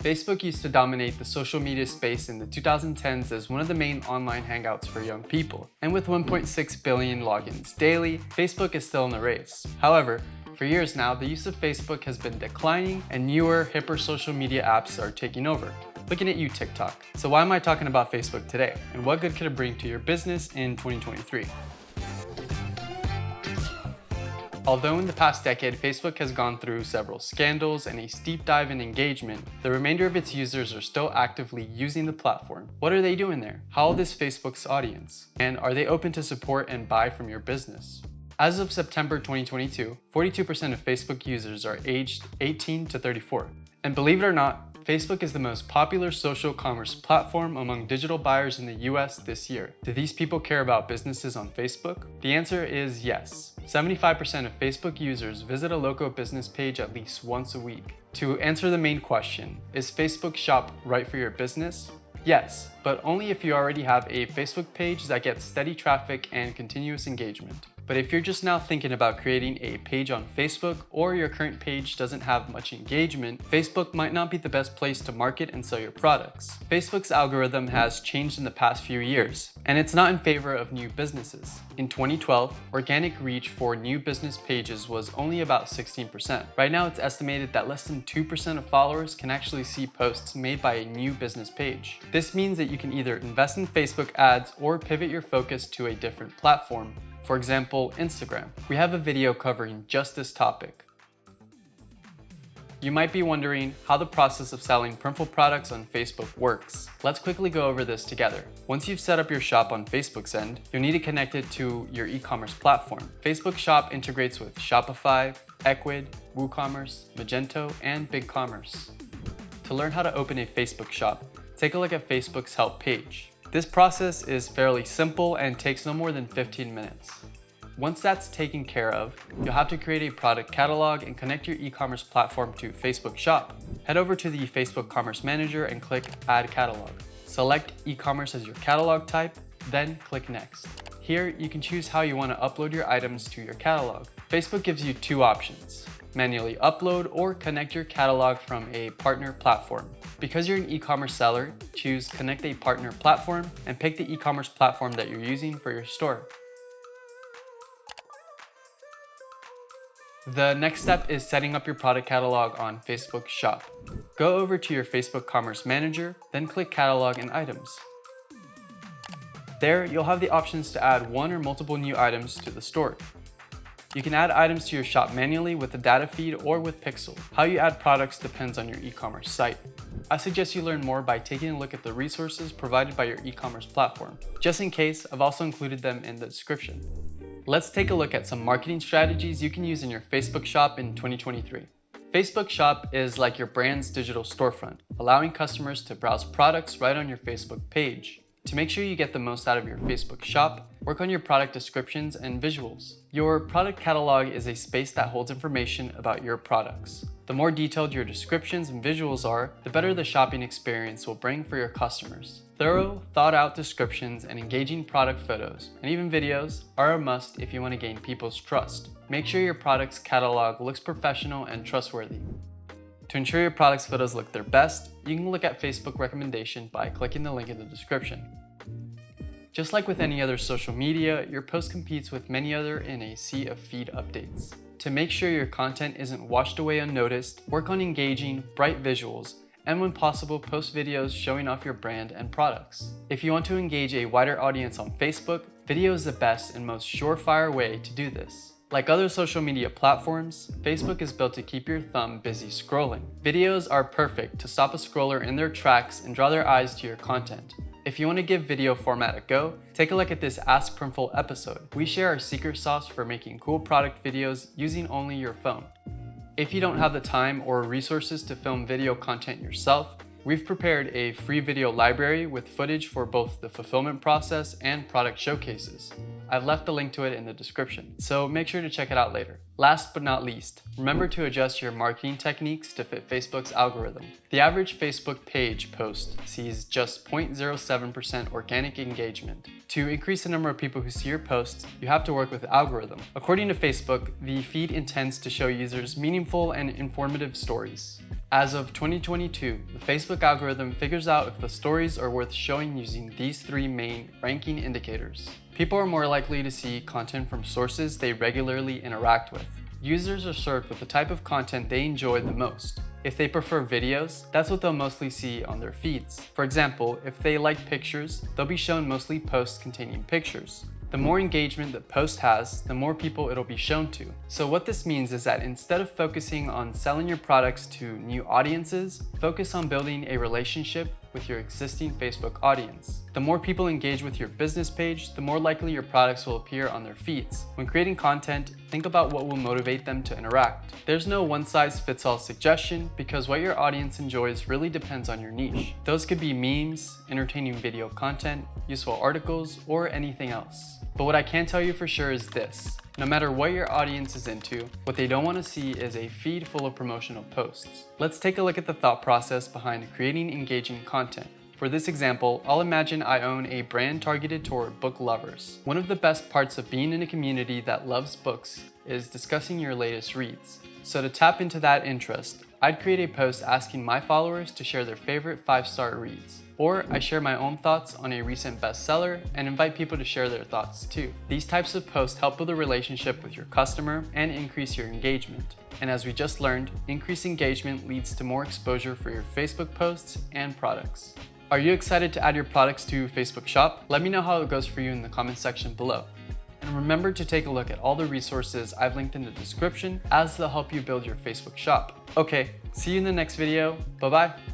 Facebook used to dominate the social media space in the 2010s as one of the main online hangouts for young people. And with 1.6 billion logins daily, Facebook is still in the race. However, for years now, the use of Facebook has been declining and newer, hipper social media apps are taking over. Looking at you, TikTok. So why am I talking about Facebook today? And what good could it bring to your business in 2023? Although in the past decade, Facebook has gone through several scandals and a steep dive in engagement, the remainder of its users are still actively using the platform. What are they doing there? How old is Facebook's audience? And are they open to support and buy from your business? As of September 2022, 42% of Facebook users are aged 18 to 34. And believe it or not, Facebook is the most popular social commerce platform among digital buyers in the US this year. Do these people care about businesses on Facebook? The answer is yes. 75% of Facebook users visit a local business page at least once a week. To answer the main question, is Facebook Shop right for your business? Yes, but only if you already have a Facebook page that gets steady traffic and continuous engagement. But if you're just now thinking about creating a page on Facebook or your current page doesn't have much engagement, Facebook might not be the best place to market and sell your products. Facebook's algorithm has changed in the past few years, and it's not in favor of new businesses. In 2012, organic reach for new business pages was only about 16%. Right now, it's estimated that less than 2% of followers can actually see posts made by a new business page. This means that you can either invest in Facebook ads or pivot your focus to a different platform. For example, Instagram. We have a video covering just this topic. You might be wondering how the process of selling Printful products on Facebook works. Let's quickly go over this together. Once you've set up your shop on Facebook's end, you'll need to connect it to your e-commerce platform. Facebook Shop integrates with Shopify, Ecwid, WooCommerce, Magento, and BigCommerce. To learn how to open a Facebook shop, take a look at Facebook's help page. This process is fairly simple and takes no more than 15 minutes. Once that's taken care of, you'll have to create a product catalog and connect your e-commerce platform to Facebook Shop. Head over to the Facebook Commerce Manager and click Add Catalog. Select e-commerce as your catalog type, then click Next. Here, you can choose how you want to upload your items to your catalog. Facebook gives you two options: manually upload or connect your catalog from a partner platform. Because you're an e-commerce seller, choose Connect a Partner Platform and pick the e-commerce platform that you're using for your store. The next step is setting up your product catalog on Facebook Shop. Go over to your Facebook Commerce Manager, then click Catalog and Items. There, you'll have the options to add one or multiple new items to the store. You can add items to your shop manually with the data feed or with Pixel. How you add products depends on your e-commerce site. I suggest you learn more by taking a look at the resources provided by your e-commerce platform. Just in case, I've also included them in the description. Let's take a look at some marketing strategies you can use in your Facebook shop in 2023. Facebook Shop is like your brand's digital storefront, allowing customers to browse products right on your Facebook page. To make sure you get the most out of your Facebook shop, work on your product descriptions and visuals. Your product catalog is a space that holds information about your products. The more detailed your descriptions and visuals are, the better the shopping experience will bring for your customers. Thorough, thought-out descriptions and engaging product photos, and even videos, are a must if you want to gain people's trust. Make sure your product's catalog looks professional and trustworthy. To ensure your product's photos look their best, you can look at Facebook recommendation by clicking the link in the description. Just like with any other social media, your post competes with many other in a sea of feed updates. To make sure your content isn't washed away unnoticed, work on engaging, bright visuals, and when possible, post videos showing off your brand and products. If you want to engage a wider audience on Facebook, video is the best and most surefire way to do this. Like other social media platforms, Facebook is built to keep your thumb busy scrolling. Videos are perfect to stop a scroller in their tracks and draw their eyes to your content. If you want to give video format a go, take a look at this Ask Printful episode. We share our secret sauce for making cool product videos using only your phone. If you don't have the time or resources to film video content yourself, we've prepared a free video library with footage for both the fulfillment process and product showcases. I've left the link to it in the description, so make sure to check it out later. Last but not least, remember to adjust your marketing techniques to fit Facebook's algorithm. The average Facebook page post sees just 0.07% organic engagement. To increase the number of people who see your posts, you have to work with the algorithm. According to Facebook, the feed intends to show users meaningful and informative stories. As of 2022, the Facebook algorithm figures out if the stories are worth showing using these three main ranking indicators. People are more likely to see content from sources they regularly interact with. Users are served with the type of content they enjoy the most. If they prefer videos, that's what they'll mostly see on their feeds. For example, if they like pictures, they'll be shown mostly posts containing pictures. The more engagement the post has, the more people it'll be shown to. So what this means is that instead of focusing on selling your products to new audiences, focus on building a relationship with your existing Facebook audience. The more people engage with your business page, the more likely your products will appear on their feeds. When creating content, think about what will motivate them to interact. There's no one-size-fits-all suggestion because what your audience enjoys really depends on your niche. Those could be memes, entertaining video content, useful articles, or anything else. But what I can tell you for sure is this. No matter what your audience is into, what they don't want to see is a feed full of promotional posts. Let's take a look at the thought process behind creating engaging content. For this example, I'll imagine I own a brand targeted toward book lovers. One of the best parts of being in a community that loves books is discussing your latest reads. So to tap into that interest, I'd create a post asking my followers to share their favorite 5-star reads. Or I share my own thoughts on a recent bestseller and invite people to share their thoughts too. These types of posts help build a relationship with your customer and increase your engagement. And as we just learned, increased engagement leads to more exposure for your Facebook posts and products. Are you excited to add your products to Facebook Shop? Let me know how it goes for you in the comment section below. And remember to take a look at all the resources I've linked in the description as they'll help you build your Facebook shop. Okay, see you in the next video. Bye-bye.